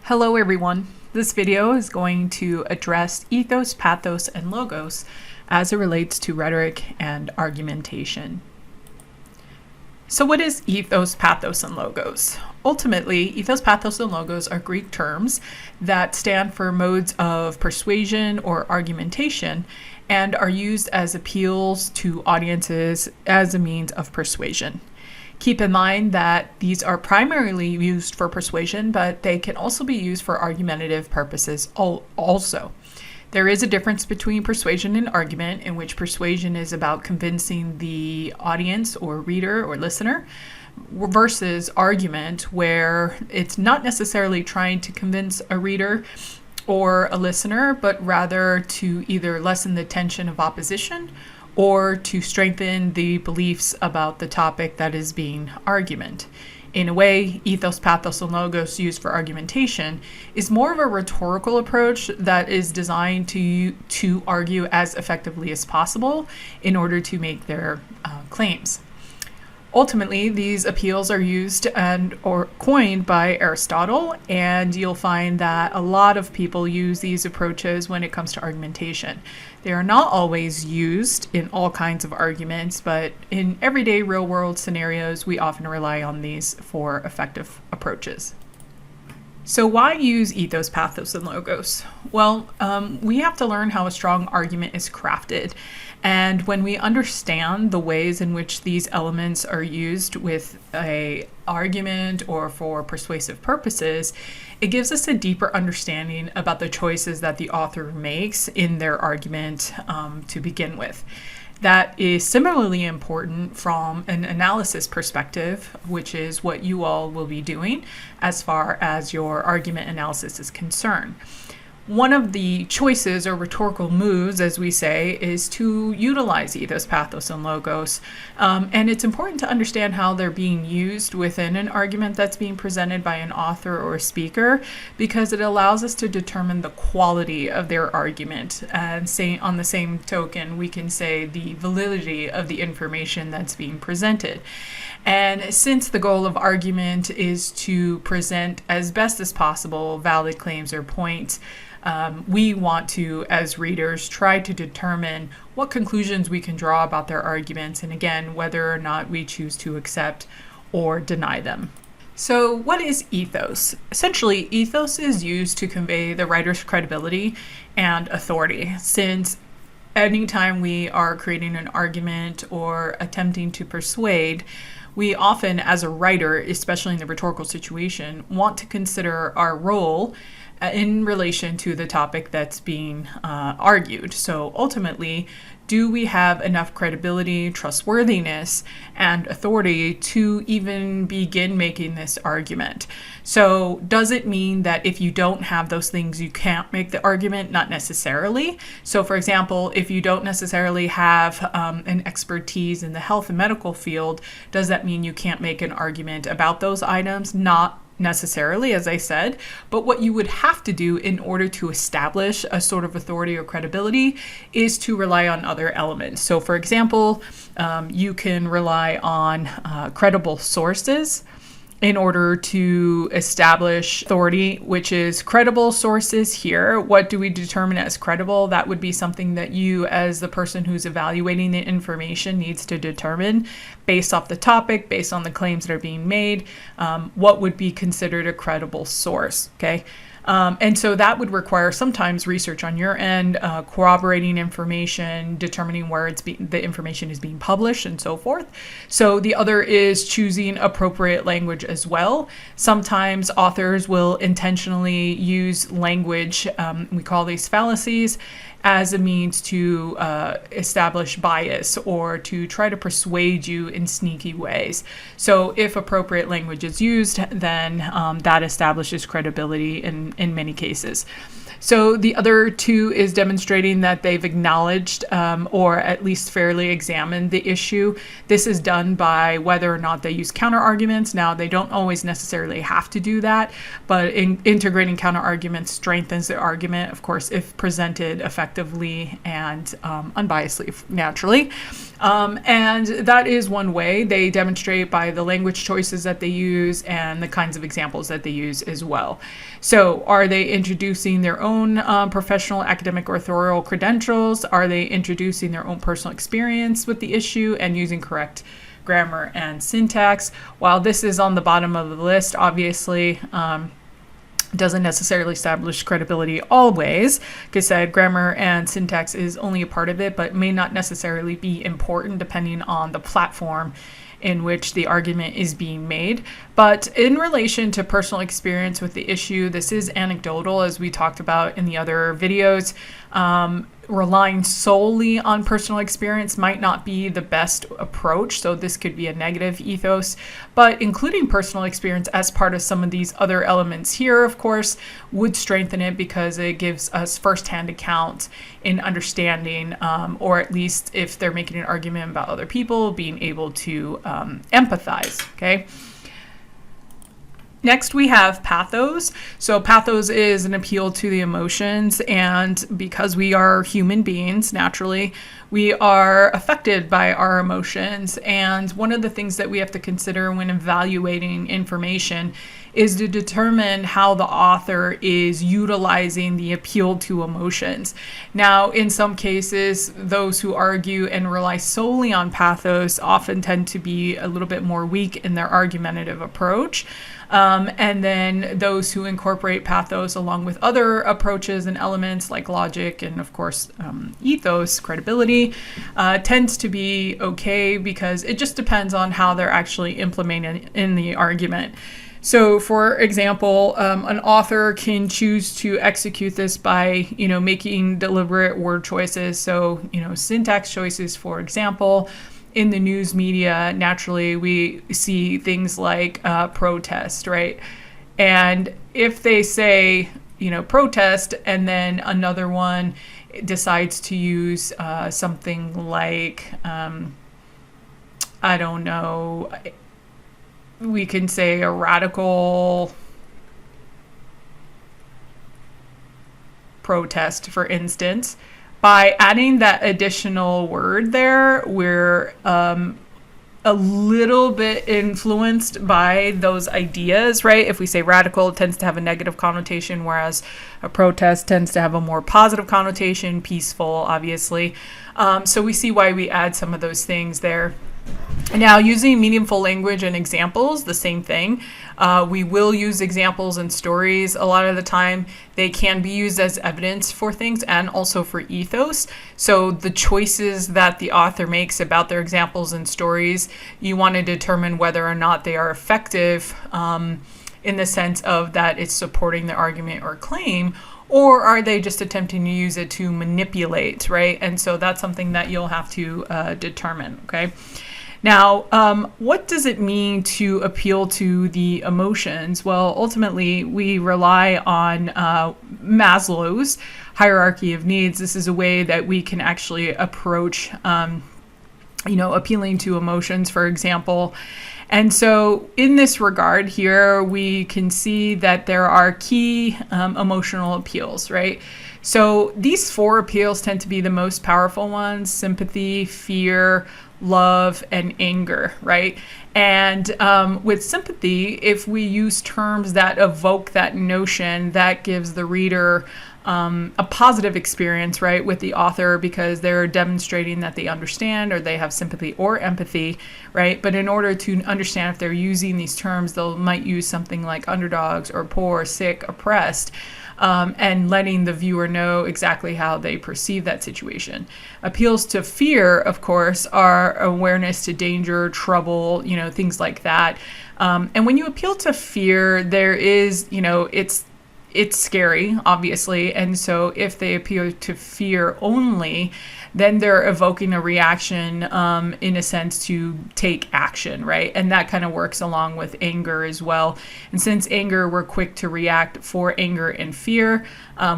Hello everyone. This video is going to address ethos, pathos, and logos as it relates to rhetoric and argumentation. So what is ethos, pathos, and logos? Ultimately, ethos, pathos, and logos are Greek terms that stand for modes of persuasion or argumentation and are used as appeals to audiences as a means of persuasion. Keep in mind that these are primarily used for persuasion, but they can also be used for argumentative purposes also. There is a difference between persuasion and argument, in which persuasion is about convincing the audience or reader or listener, versus argument, where it's not necessarily trying to convince a reader or a listener, but rather to either lessen the tension of opposition or to strengthen the beliefs about the topic that is being argued. In a way, ethos, pathos, and logos used for argumentation is more of a rhetorical approach that is designed to argue as effectively as possible in order to make their claims. Ultimately, these appeals are used or coined by Aristotle, and you'll find that a lot of people use these approaches when it comes to argumentation. They are not always used in all kinds of arguments, but in everyday real-world scenarios, we often rely on these for effective approaches. So why use ethos, pathos, and logos? Well, we have to learn how a strong argument is crafted. And when we understand the ways in which these elements are used with an argument or for persuasive purposes, it gives us a deeper understanding about the choices that the author makes in their argument to begin with. That is similarly important from an analysis perspective, which is what you all will be doing as far as your argument analysis is concerned. One of the choices or rhetorical moves, as we say, is to utilize ethos, pathos, and logos. And it's important to understand how they're being used within an argument that's being presented by an author or a speaker, because it allows us to determine the quality of their argument. And say, on the same token, we can say the validity of the information that's being presented. And since the goal of argument is to present as best as possible valid claims or points, we want to, as readers, try to determine what conclusions we can draw about their arguments, and again, whether or not we choose to accept or deny them. So what is ethos? Essentially, ethos is used to convey the writer's credibility and authority, since anytime we are creating an argument or attempting to persuade, we often, as a writer, especially in the rhetorical situation, want to consider our role in relation to the topic that's being argued. So ultimately, do we have enough credibility, trustworthiness, and authority to even begin making this argument? So does it mean that if you don't have those things, you can't make the argument? Not necessarily. So for example, if you don't necessarily have an expertise in the health and medical field, does that mean you can't make an argument about those items? Not necessarily, as I said, but what you would have to do in order to establish a sort of authority or credibility is to rely on other elements. So for example, you can rely on credible sources in order to establish authority, which is credible sources here. What do we determine as credible? That would be something that you, as the person who's evaluating the information, needs to determine based off the topic, based on the claims that are being made, what would be considered a credible source, okay? And so that would require sometimes research on your end, corroborating information, determining where the information is being published, and so forth. So the other is choosing appropriate language as well. Sometimes authors will intentionally use language, we call these fallacies, as a means to establish bias or to try to persuade you in sneaky ways. So if appropriate language is used, then that establishes credibility in many cases. So the other two is demonstrating that they've acknowledged or at least fairly examined the issue. This is done by whether or not they use counter arguments. Now, they don't always necessarily have to do that, but integrating counter arguments strengthens the argument, of course, if presented effectively and unbiasedly, naturally. And that is one way. They demonstrate by the language choices that they use and the kinds of examples that they use as well. So are they introducing their own professional, academic, or authorial credentials? Are they introducing their own personal experience with the issue and using correct grammar and syntax? While this is on the bottom of the list, obviously, doesn't necessarily establish credibility always. Like I said, grammar and syntax is only a part of it, but may not necessarily be important depending on the platform in which the argument is being made. But in relation to personal experience with the issue, this is anecdotal, as we talked about in the other videos. Relying solely on personal experience might not be the best approach, so this could be a negative ethos, but including personal experience as part of some of these other elements here, of course, would strengthen it because it gives us firsthand account in understanding, or at least if they're making an argument about other people, being able to empathize, okay? Next, we have pathos. So pathos is an appeal to the emotions, and because we are human beings, naturally, we are affected by our emotions. And one of the things that we have to consider when evaluating information is to determine how the author is utilizing the appeal to emotions. Now, in some cases, those who argue and rely solely on pathos often tend to be a little bit more weak in their argumentative approach. And then those who incorporate pathos along with other approaches and elements like logic and, of course, ethos, credibility, tends to be okay because it just depends on how they're actually implemented in the argument. So, for example, an author can choose to execute this by, making deliberate word choices. So, syntax choices, for example. In the news media, naturally, we see things like protest, right? And if they say, protest, and then another one decides to use something like, I don't know, we can say a radical protest, for instance. By adding that additional word there, we're a little bit influenced by those ideas, right? If we say radical, it tends to have a negative connotation, whereas a protest tends to have a more positive connotation, peaceful, obviously. So we see why we add some of those things there. Now, using meaningful language and examples, the same thing. We will use examples and stories a lot of the time. They can be used as evidence for things and also for ethos. So the choices that the author makes about their examples and stories, you want to determine whether or not they are effective in the sense of that it's supporting the argument or claim, or are they just attempting to use it to manipulate, right? And so that's something that you'll have to determine, okay? Now, what does it mean to appeal to the emotions? Well, ultimately, we rely on Maslow's hierarchy of needs. This is a way that we can actually approach, appealing to emotions, for example. And so in this regard here, we can see that there are key emotional appeals, right? So these four appeals tend to be the most powerful ones: sympathy, fear, love, and anger, right? And with sympathy, if we use terms that evoke that notion, that gives the reader a positive experience, right, with the author, because they're demonstrating that they understand or they have sympathy or empathy, right? But in order to understand if they're using these terms, they might use something like underdogs or poor, sick, oppressed, and letting the viewer know exactly how they perceive that situation. Appeals to fear, of course, are awareness to danger, trouble, things like that. And when you appeal to fear, there is, it's scary, obviously. And so if they appeal to fear only, then they're evoking a reaction in a sense to take action, right? And that kind of works along with anger as well. And since anger, we're quick to react for anger and fear.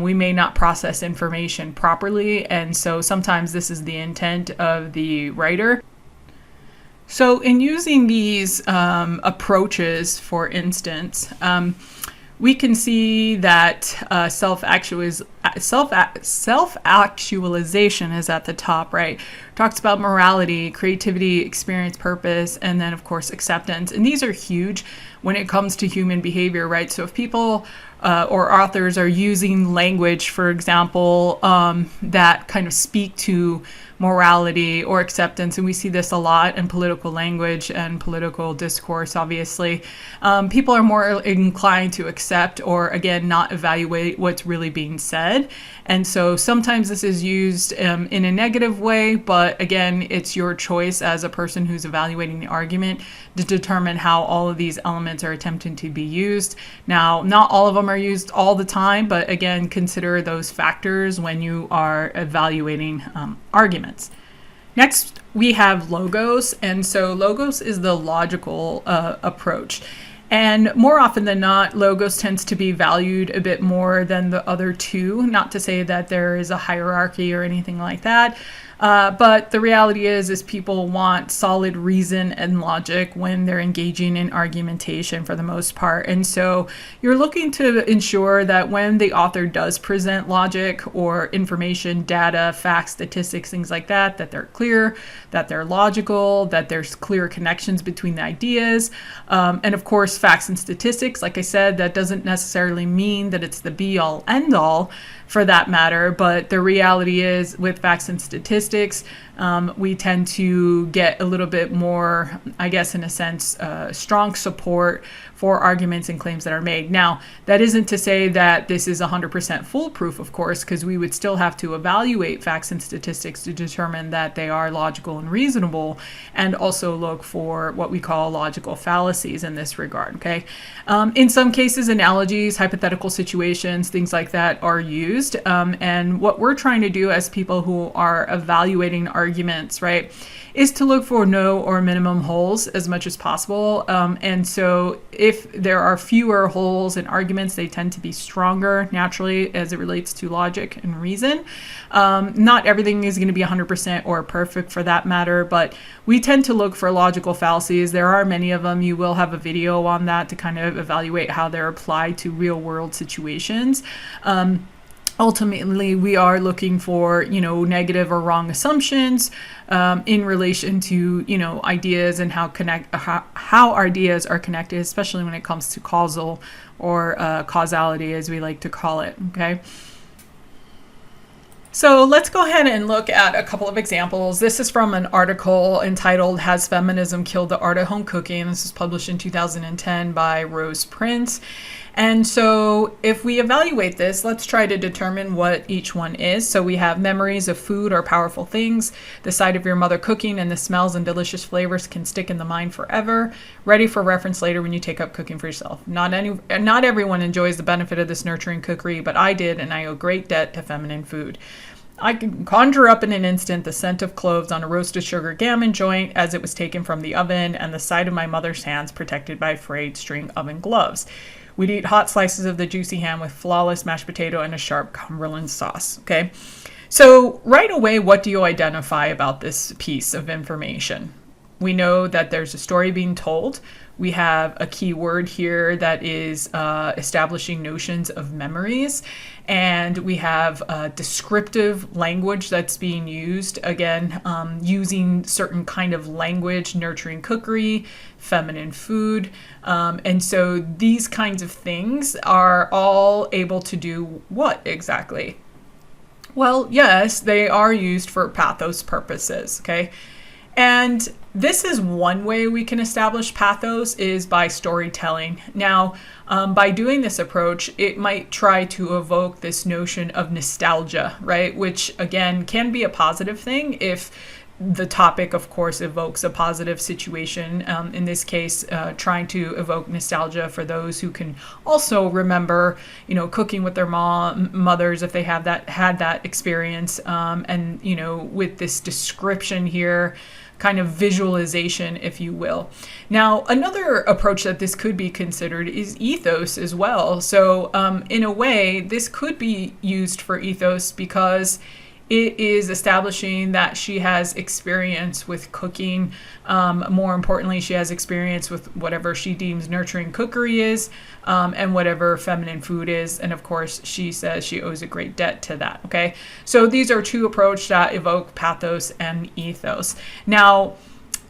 We may not process information properly. And so sometimes this is the intent of the writer. So in using these approaches, for instance, we can see that self-actualization is at the top, right? Talks about morality, creativity, experience, purpose, and then, of course, acceptance. And these are huge when it comes to human behavior, right? So if people or authors are using language, for example, that kind of speak to morality or acceptance, and we see this a lot in political language and political discourse, obviously, people are more inclined to accept or, again, not evaluate what's really being said. And so sometimes this is used in a negative way, but again, it's your choice as a person who's evaluating the argument to determine how all of these elements are attempting to be used. Now, not all of them are used all the time, but again, consider those factors when you are evaluating arguments. Next, we have logos. And so logos is the logical approach. And more often than not, logos tends to be valued a bit more than the other two. Not to say that there is a hierarchy or anything like that. But the reality is people want solid reason and logic when they're engaging in argumentation for the most part. And so you're looking to ensure that when the author does present logic or information, data, facts, statistics, things like that, that they're clear, that they're logical, that there's clear connections between the ideas. And of course, facts and statistics, like I said, that doesn't necessarily mean that it's the be-all, end-all for that matter, but the reality is with facts and statistics, we tend to get a little bit more, I guess, in a sense, strong support for arguments and claims that are made. Now, that isn't to say that this is 100% foolproof, of course, because we would still have to evaluate facts and statistics to determine that they are logical and reasonable, and also look for what we call logical fallacies in this regard, okay? In some cases, analogies, hypothetical situations, things like that are used, and what we're trying to do as people who are evaluating arguments, right, is to look for no or minimum holes as much as possible. And so if there are fewer holes in arguments, they tend to be stronger naturally as it relates to logic and reason. Not everything is going to be 100% or perfect for that matter, but we tend to look for logical fallacies. There are many of them. You will have a video on that to kind of evaluate how they're applied to real world situations. Ultimately, we are looking for, negative or wrong assumptions in relation to, ideas and how ideas are connected, especially when it comes to causal or causality, as we like to call it. Okay. So let's go ahead and look at a couple of examples. This is from an article entitled "Has Feminism Killed the Art of Home Cooking?" This is published in 2010 by Rose Prince. And so if we evaluate this, let's try to determine what each one is. So we have memories of food are powerful things. The sight of your mother cooking and the smells and delicious flavors can stick in the mind forever. Ready for reference later when you take up cooking for yourself. Not everyone enjoys the benefit of this nurturing cookery, but I did, and I owe great debt to feminine food. I can conjure up in an instant the scent of cloves on a roasted sugar gammon joint as it was taken from the oven, and the sight of my mother's hands protected by frayed string oven gloves. We'd eat hot slices of the juicy ham with flawless mashed potato and a sharp Cumberland sauce, okay? So right away, what do you identify about this piece of information? We know that there's a story being told. We have a key word here that is establishing notions of memories. And we have descriptive language that's being used, again, using certain kind of language, nurturing cookery, feminine food. And so these kinds of things are all able to do what exactly? Well, yes, they are used for pathos purposes, okay? And this is one way we can establish pathos, is by storytelling. Now, by doing this approach, it might try to evoke this notion of nostalgia, right? Which, again, can be a positive thing if the topic, of course, evokes a positive situation. In this case, trying to evoke nostalgia for those who can also remember, cooking with their mothers if they have had that experience. And with this description here, kind of visualization, if you will. Now, another approach that this could be considered is ethos as well. So in a way, this could be used for ethos because it is establishing that she has experience with cooking. More importantly, she has experience with whatever she deems nurturing cookery is, and whatever feminine food is. And of course, she says she owes a great debt to that. Okay, so these are two approaches that evoke pathos and ethos. Now,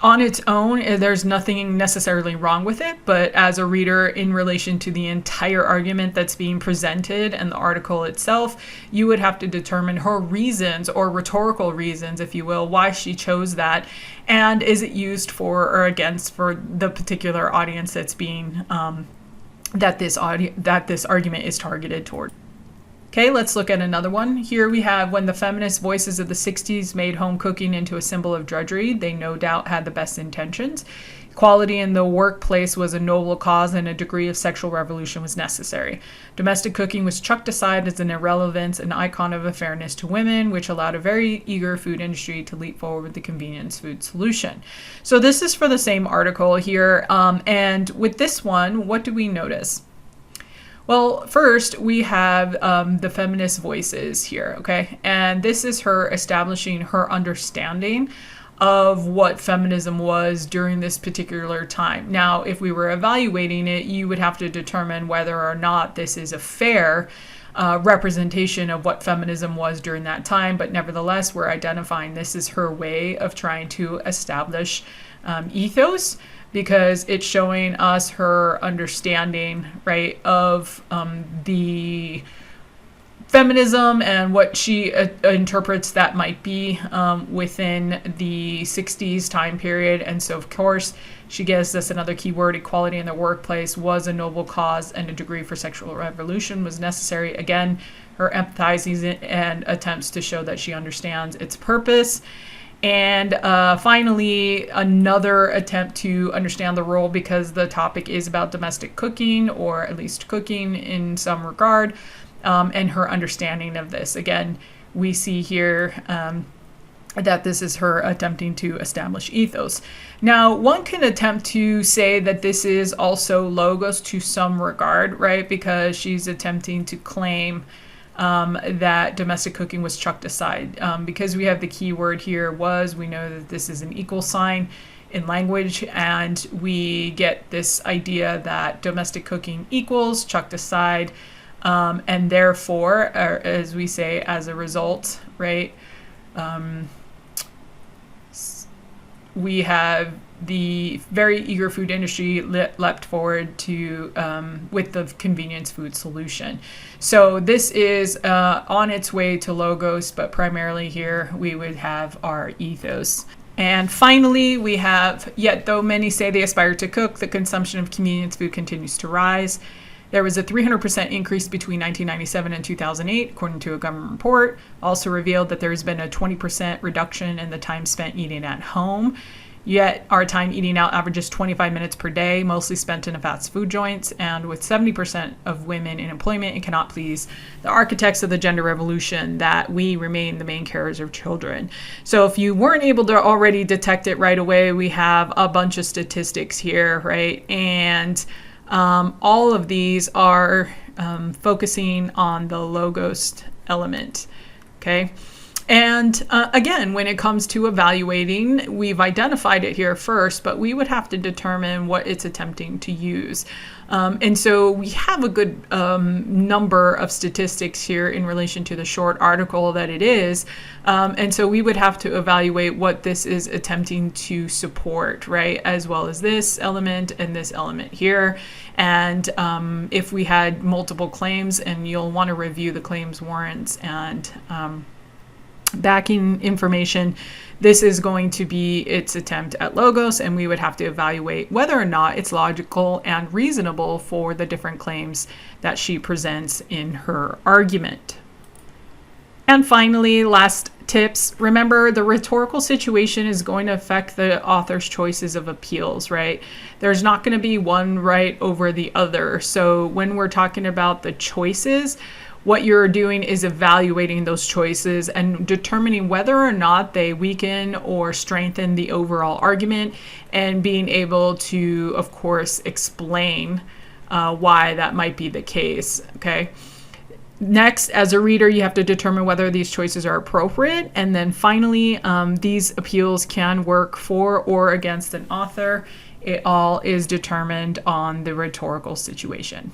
on its own, there's nothing necessarily wrong with it, but as a reader, in relation to the entire argument that's being presented and the article itself, you would have to determine her reasons, or rhetorical reasons, if you will, why she chose that, and is it used for or against for the particular audience that's being that this argument is targeted toward. Okay, let's look at another one. Here we have, when the feminist voices of the 60s made home cooking into a symbol of drudgery, they no doubt had the best intentions. Equality in the workplace was a noble cause, and a degree of sexual revolution was necessary. Domestic cooking was chucked aside as an irrelevance, an icon of a fairness to women, which allowed a very eager food industry to leap forward with the convenience food solution. So this is for the same article here. And with this one, what do we notice? Well, first, we have the feminist voices here, okay? And this is her establishing her understanding of what feminism was during this particular time. Now, if we were evaluating it, you would have to determine whether or not this is a fair representation of what feminism was during that time. But nevertheless, we're identifying this is her way of trying to establish ethos, because it's showing us her understanding, right, of the feminism and what she interprets that might be within the 60s time period. And so, of course, she gives us another keyword: equality in the workplace was a noble cause, and a degree for sexual revolution was necessary. Again, her empathizing and attempts to show that she understands its purpose. And finally, another attempt to understand the role, because the topic is about domestic cooking, or at least cooking in some regard, and her understanding of this. Again, we see here that this is her attempting to establish ethos. Now, one can attempt to say that this is also logos to some regard, right? Because she's attempting to claim that domestic cooking was chucked aside. Because we have the key word here was, we know that this is an equal sign in language, and we get this idea that domestic cooking equals chucked aside, and therefore, or as we say, as a result, right, we have the very eager food industry leapt forward to with the convenience food solution. So this is on its way to logos, but primarily here we would have our ethos. And finally, we have, yet though many say they aspire to cook, the consumption of convenience food continues to rise. There was a 300% increase between 1997 and 2008, according to a government report. Also revealed that there has been a 20% reduction in the time spent eating at home. Yet our time eating out averages 25 minutes per day, mostly spent in fast food joints. And with 70% of women in employment, it cannot please the architects of the gender revolution that we remain the main carers of children. So if you weren't able to already detect it right away, we have a bunch of statistics here, right? And all of these are focusing on the logos element, okay? And again, when it comes to evaluating, we've identified it here first, but we would have to determine what it's attempting to use. And so we have a good number of statistics here in relation to the short article that it is. And so we would have to evaluate what this is attempting to support, right? As well as this element and this element here. And if we had multiple claims, and you'll want to review the claims warrants and backing information, this is going to be its attempt at logos, and we would have to evaluate whether or not it's logical and reasonable for the different claims that she presents in her argument. And finally, last tips. Remember, the rhetorical situation is going to affect the author's choices of appeals, right? There's not going to be one right over the other. So when we're talking about the choices, what you're doing is evaluating those choices and determining whether or not they weaken or strengthen the overall argument, and being able to, of course, explain why that might be the case, okay? Next, as a reader, you have to determine whether these choices are appropriate. And then finally, these appeals can work for or against an author. It all is determined on the rhetorical situation.